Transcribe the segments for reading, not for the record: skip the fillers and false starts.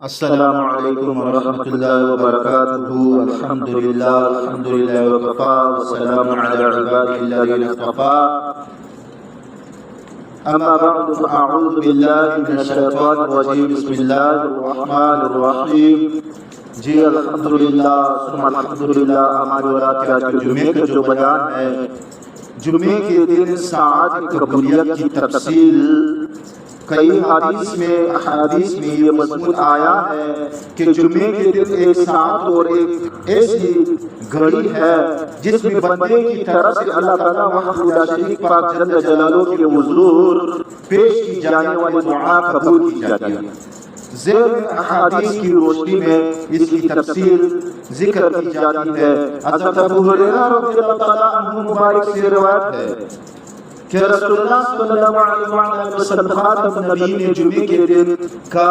السلام علیکم ورحمۃ اللہ وبرکاتہ۔ الحمدللہ وکفا والسلام علی عبادہ الذین اصطفیٰ، اما بعد فاعوذ باللہ من الشیطان الرجیم، بسم اللہ الرحمن الرحیم۔ جی الحمدللہ ثم الحمدللہ، ہمارے اور آج کے جمعے کا جو بیان ہے، جمعے کے دن ساعت قبولیت کی تفصیل کئی احادیث میں یہ مضمون آیا ہے کہ جمعے کے دن ایک ساعت اور ایک ایسی گھڑی ہے جس میں بندے کی طرف سے اللہ تعالیٰ وحدہ لا شریک پاک جل جلالہ کے حضور پیش کی جانے والی دعا قبول کی جاتی ہے۔ ذیل احادیث کی روشنی میں اس کی تفصیل ذکر کی جاتی ہے۔ حضرت ابو ہریرہ رضی اللہ تعالیٰ عنہ مبارک سے روایت ہے کہ رسول اللہ صلی اللہ علیہ وسلم خاتم النبیین نے جمعے کے دن کا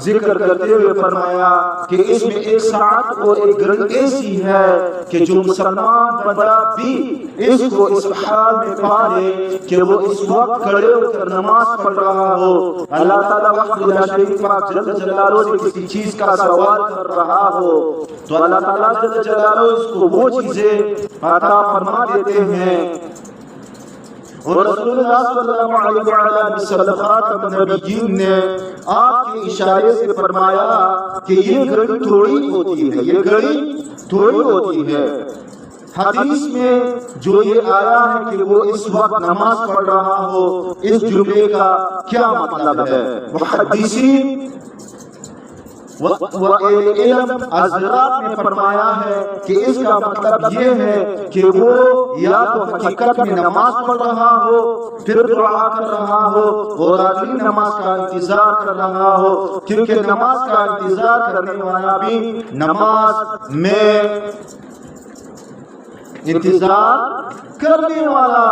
ذکر کرتے ہوئے فرمایا کہ اس میں ایک ساعت اور ایک گھڑی ایسی ہے کہ جو مسلمان بندہ بھی اس کو اس حال میں پالے کہ وہ اس وقت کھڑے ہو کر نماز پڑھ رہا ہو، اللہ تعالیٰ وحدہ لا شریک پاک جل جلالہ سے کسی چیز کا سوال کر رہا ہو تو اللہ تعالیٰ جل جلالہ اس کو وہ چیزیں عطا فرما دیتے ہیں۔ اور رسول اللہ صلی اللہ علیہ وسلم خاتم النبیین نے آپ کے اشارے سے فرمایا کہ یہ گھڑی تھوڑی ہوتی ہے، یہ گھڑی تھوڑی ہوتی ہے۔ حدیث میں جو یہ آیا ہے کہ وہ اس وقت نماز پڑھ رہا ہو، اس جمعے کا کیا مطلب ہے؟ محدثین وعلم حضرات نے فرمایا ہے کہ اس کا مطلب یہ ہے کہ وہ یا تو حقیقت میں نماز پڑھ رہا ہو، پھر دعا کر رہا ہو اور اگلی نماز کا انتظار کر رہا ہو، کیونکہ نماز کا انتظار کرنے والا بھی نماز میں انتظار کرنے والا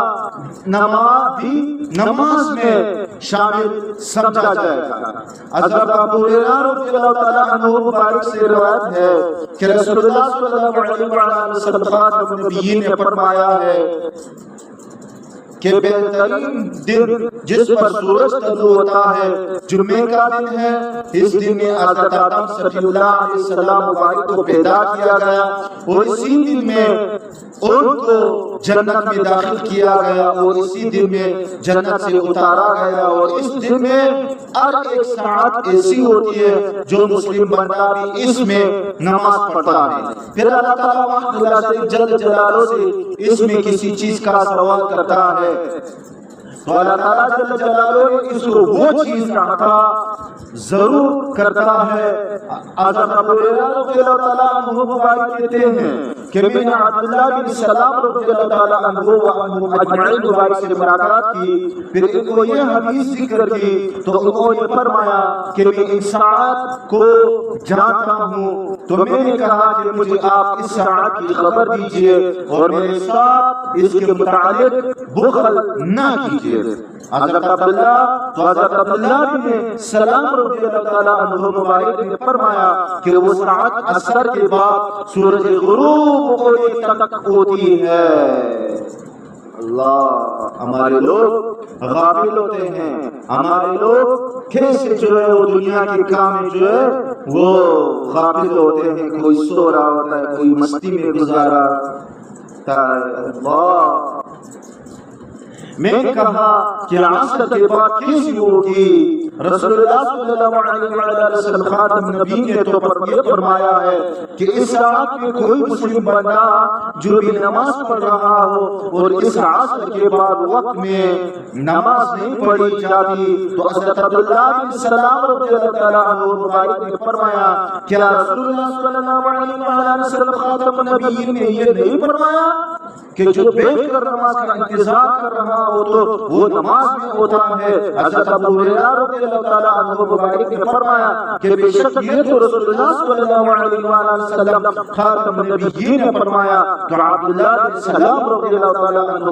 نماز میں شامل سمجھا جائے گا۔ حضرت ابو ہریرہ رضی اللہ تعالیٰ عنہ مبارک سے روایت ہے کہ رسول اللہ صلی اللہ علیہ وسلم خاتم النبیین نے فرمایا ہے کہ بہترین دن جس پر سورج طلوع ہوتا ہے جمعے کا دن ہے۔ اس دن میں حضرت آدم صلی اللہ علیہ السلام مبارک کو پیدا کیا گیا اور اسی دن میں ان کو جنت میں داخل کیا گیا اور اسی دن میں جنت سے اتارا گیا، اور اس دن میں ہر ایک ساعت ایسی ہوتی ہے جو مسلم بندہ بھی اس میں نماز پڑھتا ہے۔ پھر اللہ تعالیٰ وحدہ لا شریک جل جلالہ سے اس میں کسی چیز کا سوال کرتا ہے تو اللہ تعالیٰ جل جلالہ اس کو وہ چیز کا عطا ضرور کرتا ہے۔ حضرت ابو ہریرہ رضی اللہ تعالیٰ عنہ مبارک کہتے ہیں کہ میں نے عبداللہ بن سلام رضی اللہ تعالیٰ عنہ وعنہم اجمعین مبارک سے ملاقات کی، پھر ان کو یہ حدیث ذکر کی تو انہوں نے فرمایا کہ میں اس ساعت کو جانتا ہوں، تو میں نے کہا کہ مجھے آپ اس ساعت کی خبر دیجئے اور میرے ساتھ اس کے متعلق بخل نہ کیجئے۔ حضرت عبداللہ بن سلام رضی اللہ تعالیٰ عنہ مبارک نے فرمایا کہ وہ ساعت عصر کے بعد سورج غروب ہونے تک ہوتی ہے۔ اللہ، ہمارے لوگ غافل ہوتے ہیں، ہمارے لوگ کیسے جو ہے وہ دنیا کے کام میں جو ہے وہ غافل ہوتے ہیں، کوئی سو رہا ہوتا ہے، کوئی مستی میں گزارا ہے۔ اللہ، میں نے کہا کہ عصر کے بعد کیسی ہوگی؟ رسول اللہ صلی اللہ علیہ وسلم خاتم النبیین نے تو فرمایا ہے کہ اس ساعت میں کوئی مسلم بندہ جو بھی نماز پڑھ رہا ہو اور اس عصر کے بعد وقت میں نماز نہیں پڑھی جاتی تو حضرت عبداللہ بن سلام رضی اللہ تعالیٰ عنہ مبارک نے فرمایا کیا رسول اللہ صلی اللہ علیہ وسلم خاتم النبیین نے یہ نہیں فرمایا کہ جو بیٹھ کر نماز کا انتظار کر رہا ہو تو وہ نماز میں ہوتا ہے؟ حضرت ابو ہریرہ رضی اللہ تعالیٰ عنہ مبارک نے فرمایا کہ بے شک یہ تو رسول اللہ صلی اللہ علیہ وسلم خاتم النبیین نے فرمایا، تو عبداللہ بن سلام رضی اللہ تعالیٰ عنہ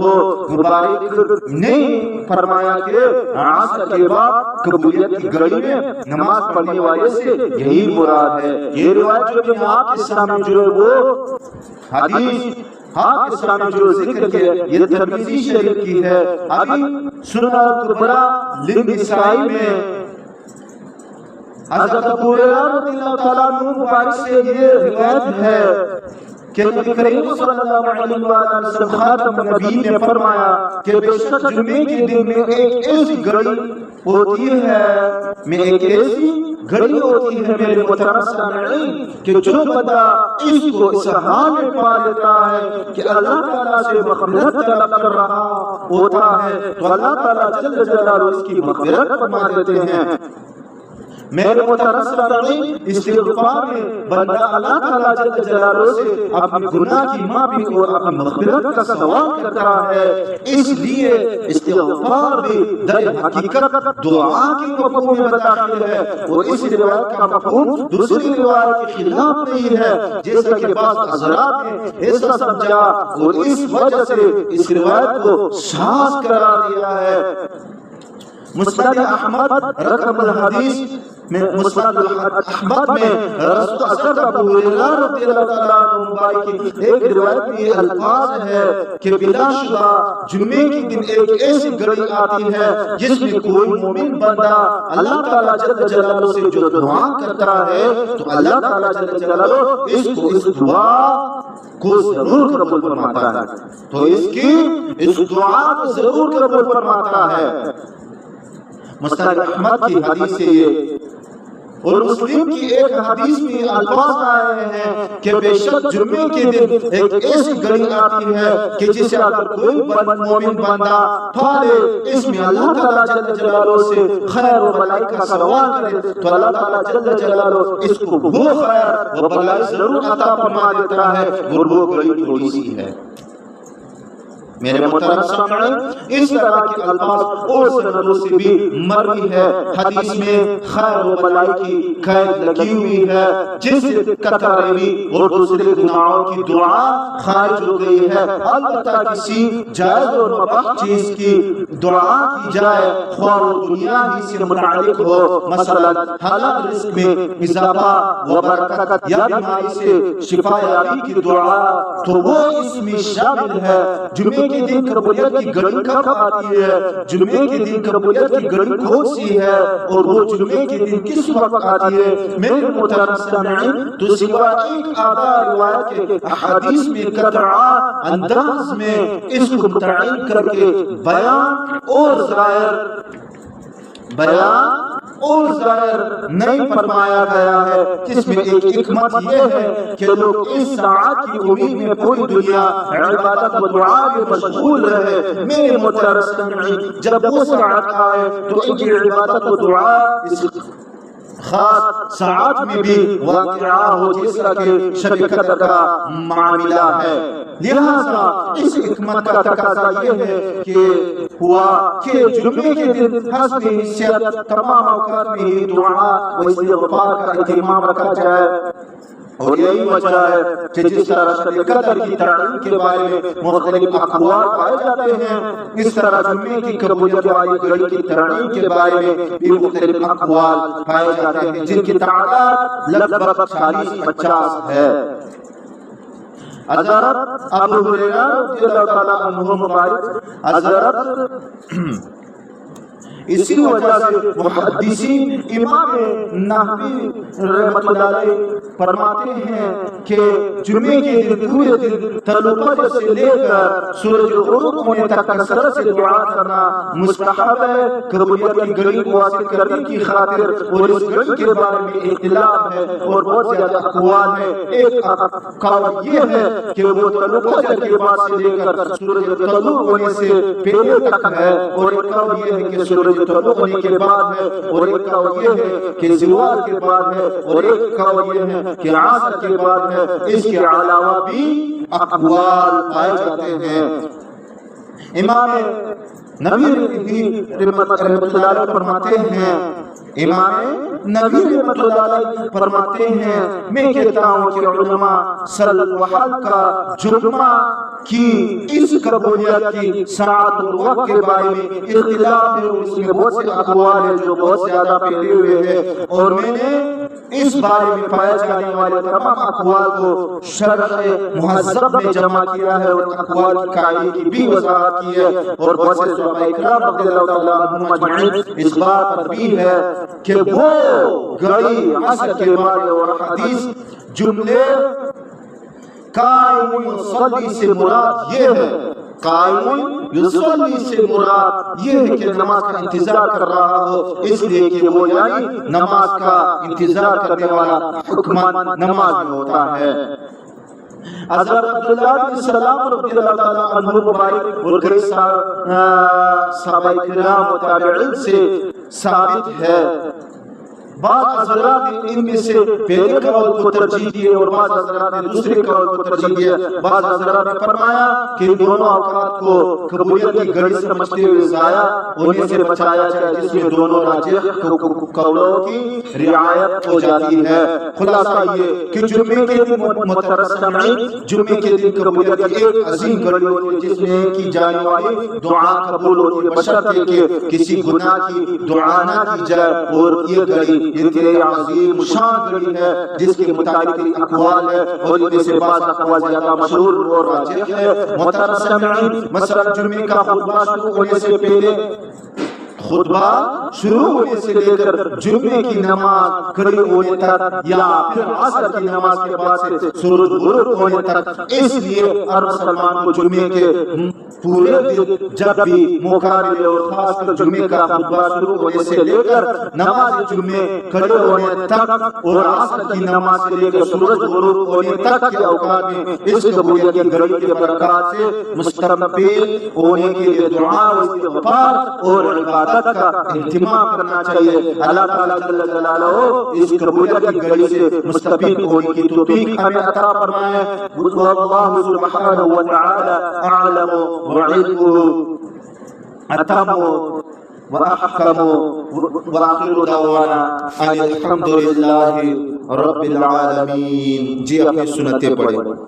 مبارک نے فرمایا کہ عصر کے بعد قبولیت کی گھڑی میں نماز پڑھنے والے سے یہی مراد ہے۔ یہ روایت جو میں آپ کے سامنے جو ہے وہ حدیث آپ اسلام جو ذکر کیا یہ ترمذی شریف کی ہے۔ ابھی سنن الکبریٰ للنسائی میں حضرت ابو ہریرہ رضی اللہ تعالیٰ عنہ مبارک سے یہ روایت ہے کہ نبی کریم صلی اللہ علیہ وآلہ وسلم خاتم النبیین نے فرمایا کہ بے شک جمعے کے دن میں ایک ایسی گھڑی ہوتی ہے میرے محترم سامعین کہ جو بندہ اس کو اس حال میں پا لیتا ہے کہ اللہ تعالیٰ سے مغفرت طلب کر رہا ہوتا ہے تو اللہ تعالیٰ جل جلالہ اس کی مغفرت فرما دیتے ہیں۔ میرے محترم سامعین، استغفار میں بندہ اللہ تعالیٰ جل جلالہ سے اپنے گناہ کی معافی اور اپنی مغفرت کا سوال کرتا ہے، اس لیے استغفار بھی در حقیقت دعا کی مفہوم میں داخل ہے، اور اس روایت کا مفہوم دوسری روایت کے خلاف نہیں ہے جیسا کہ بعض حضرات نے ایسا سمجھا اور اس وجہ سے اس روایت کو شاذ قرار دیا ہے۔ مسند احمد رقم الحدیث میں مسند احمد میں رسول حضرت ابو ہریرہ رضی اللہ تعالیٰ عنہ مبارک کی ایک روایت میں یہ الفاظ ہے کہ بلا شبہ جمعے کے دن ایک ایسی گھڑی آتی ہے جس میں کوئی مومن بندہ اللہ تعالیٰ جل جلالہ سے جو دعا کرتا ہے تو اللہ تعالیٰ جل جلالہ اس کو اس دعا کو ضرور قبول فرماتا ہے، تو اس دعا کو ضرور قبول فرماتا ہے۔ مستند احمد کی حدیث سے یہ اور مسلم کی ایک حدیث میں الفاظ آئے ہیں کہ بے شک جمعے کے دن ایک ایسی گھڑی آتی ہے کہ جسے اگر کوئی مومن بندہ پالے اس میں اللہ تعالیٰ جل جلالہ سے خیر و بھلائی کا سوال کرے تو اللہ تعالیٰ جل جلالہ اس کو وہ خیر و بھلائی ضرور عطا فرما دیتا ہے، اور وہ گھڑی تھوڑی سی ہے۔ میرے محترم سامعین، اس طرح کے الفاظ اور سندوں سے بھی مروی ہے، حدیث میں خیر و بھلائی کی قید لگی ہوئی ہے، جس سے کتراوی اور دوسرے گناہوں کی دعا خارج ہو گئی ہے۔ البتہ کسی جائز اور مباح چیز کی دعا کی جائے خواہ وہ دنیا ہی سے متعلق ہو، مثلا حلال رزق میں اضافہ و برکت یا بیماری سے شفا یابی کی دعا تو وہ اس میں شامل ہے۔ جمعے کے دن قبولیت کی گھڑی کب آتی ہے؟ جمعے کے دن قبولیت کی گھڑی کون سی ہے اور وہ جمعے کے دن کس وقت آتی ہے؟ میرے محترم سامعین، تو سوا ایک آدھا روایت کے احادیث میں قطعہ انداز میں اس کو متعین کر کے بیان اور ظاہر نہیں فرمایا گیا ہے، جس میں ایک حکمت یہ ہے کہ لوگ اس ساعت کی امید میں پوری دنیا عبادت و دعا میں مشغول رہے۔ میرے محترم سامعین، جب وہ ساعت آئے تو ان کی عبادت و دعا اس خاص ساعت میں بھی واقعہ ہو جیسا کہ شب قدر کا معاملہ ہے۔ لہذا اس حکمت کا تقاضا یہ ہے کہ ہوا کہ جمعے کے دن حسب حیثیت تمام اوقات میں ہی دعا و استغفار کا اہتمام رکھا جائے، اور یہی وجہ ہے کہ جس طرح شب قدر کی تعین کے بارے میں مختلف اقوال پائے جاتے ہیں، اس طرح جمعے کی قبولیت والی گھڑی کی تعین کے بارے میں بھی مختلف اقوال پائے جاتے ہیں، جن کی تعداد لگ بھگ 40-50 ہے۔ حضرت ابو ہریرہ رضی اللہ تعالیٰ عنہ مبارک اسی وجہ سے محدثین امام نحوی رحمۃ اللہ علیہ فرماتے ہیں کہ جمعے کے دن پورے دن طلوع فجر سے لے کر سورج غروب ہونے تک کثرت سے دعا کرنا مستحب ہے۔ قبولیت کی گھڑی کو حاصل کرنے کی خاطر اور اس گھڑی کے بارے میں اختلاف ہے اور بہت زیادہ اقوال ہے۔ ایک قول یہ ہے کہ وہ طلوع فجر کے بعد سے لے کر سورج طلوع ہونے سے پہلے تک ہے، اور ایک قول یہ ہے کہ سورج طلوع ہونے کے بعد ہے، اور ایک قول یہ ہے کہ زوال کے بعد ہے، اور ایک قول یہ ہے کہ عصر کے بعد ہے۔ اس کے علاوہ بھی اقوال پائے جاتے ہیں۔ امام نووی رحمۃ اللہ علیہ فرماتے ہیں فرماتے ہیں میں کہتا ہوں کہ علماء صلی اللہ کا جمعہ کی اس قبولیت کی ساعت اور وقت کے بارے میں اختلاف ہے، اس میں بہت سے اقوال ہیں جو بہت زیادہ پھیلے ہوئے ہیں، اور میں نے اس بارے میں پائے جانے والے تمام اقوال کو شرح مہذب میں جمع کیا ہے اور اقوال کی قاعدے کی بھی وضاحت کی ہے، اور بہت سے صحابہ کرام رضی اللہ تعالیٰ عنہم اجمعین اس بات پر بھی ہے کہ وہ گھڑی عصر کے بارے اور حدیث جملے قائم یصلی سے مراد یہ ہے، قائم یصلی سے مراد یہ ہے کہ نماز کا انتظار کر رہا ہو، اس لیے کہ وہ یعنی نماز کا انتظار کرنے والا حکمان نماز میں ہوتا ہے۔ حضرت عبداللہ بن سلام رضی اللہ تعالیٰ عنہ مبارک اور کئی صحابہ کرام و تابعین سے ثابت ہے، بعض حضرات نے ان میں سے پہلے قول کو ترجیح دیے اور بعض حضرات نے دوسرے قول کو ترجیح دیا۔ بعض حضرات نے فرمایا کہ ان دونوں اوقات کو قبولیت کی گھڑی سمجھتے ہوئے ضائع ہونے سے بچایا جائے، جس میں دونوں راجح قولوں کی رعایت ہو جاتی ہے۔ خلاصہ یہ کہ جمعے کے دن مترسمین جمعے کے دن قبولیت کی ایک عظیم گھڑی ہوتی ہے جس میں کی جانے والی دعا قبول ہوتی ہے، بشرطے کہ کسی گناہ کی دعا نہ کی جائے، اور یہ گھڑی یہ عظیم شان گھڑی ہے جس کے متعلق اقوال ہے، اور ان میں سے بعض اقوال زیادہ مشہور اور راجح ہے۔ مترسمین مثلا جمعے کا خطبہ شروع ہونے سے پہلے، خطبہ شروع ہونے سے لے کر جمعے کی نماز کھڑی ہونے تک، یا پھر عصر کی نماز کے بعد سے سورج غروب ہونے تک، اس لیے ہر مسلمان کو جمعے کے پورے دن جب بھی موقع ملے اور خاص کر جمعے کا خطبہ شروع ہونے سے لے کر نماز جمعے کھڑے ہونے تک اور عصر کی نماز سے لے کر سورج غروب ہونے تک کے اوقات میں اس قبولیت کی گھڑی کے برکات سے مستقبل ہونے کے لیے دعا و استغفار اور عبادت کا اہتمام کرنا چاہیے۔ اللہ تعالیٰ جل جلالہ اس قبولیت کی گھڑی سے مستفید ہونے کی توفیق ہمیں عطا فرمائے۔ واللہ سبحانہ وتعالی اعلم وعلمہ اتم واحکم، وآخر دعوانا ان الحمد للہ رب العالمین۔ جی اپنی سنتیں پڑھیں۔